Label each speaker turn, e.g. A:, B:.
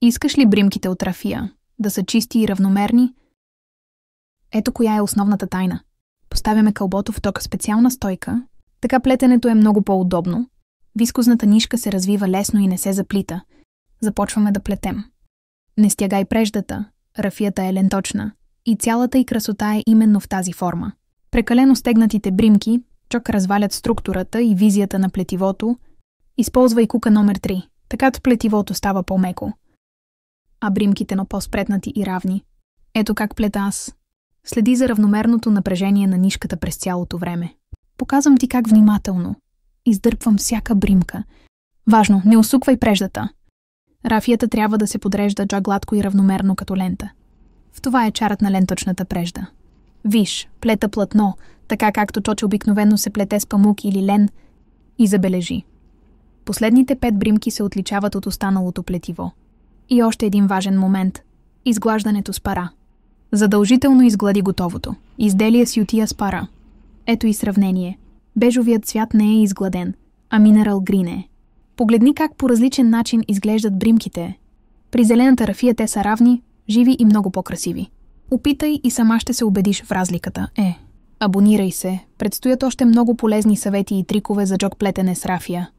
A: Искаш ли бримките от рафия да са чисти и равномерни? Ето коя е основната тайна. Поставяме кълбото в тока специална стойка, така плетенето е много по-удобно. Вискозната нишка се развива лесно и не се заплита. Започваме да плетем. Не стягай преждата, рафията е ленточна и цялата й красота е именно в тази форма. Прекалено стегнатите бримки чак развалят структурата и визията на плетивото. Използвай кука номер 3, така плетивото става по-меко, а бримките но по-спретнати и равни. Ето как плета аз. Следи за равномерното напрежение на нишката през цялото време. Показвам ти как внимателно издърпвам всяка бримка. Важно, не усуквай преждата. Рафията трябва да се подрежда джа гладко и равномерно като лента. В това е чарът на ленточната прежда. Виж, плета платно, така както чоче обикновено се плете с памук или лен, и забележи. Последните 5 бримки се отличават от останалото плетиво. И още един важен момент – изглаждането с пара. Задължително изглади готовото. Изделие с ютия с пара. Ето и сравнение. Бежовият цвят не е изгладен, а минерал грин е. Погледни как по различен начин изглеждат бримките. При зелената рафия те са равни, живи и много по-красиви. Опитай и сама ще се убедиш в разликата. Абонирай се. Предстоят още много полезни съвети и трикове за джок плетене с рафия.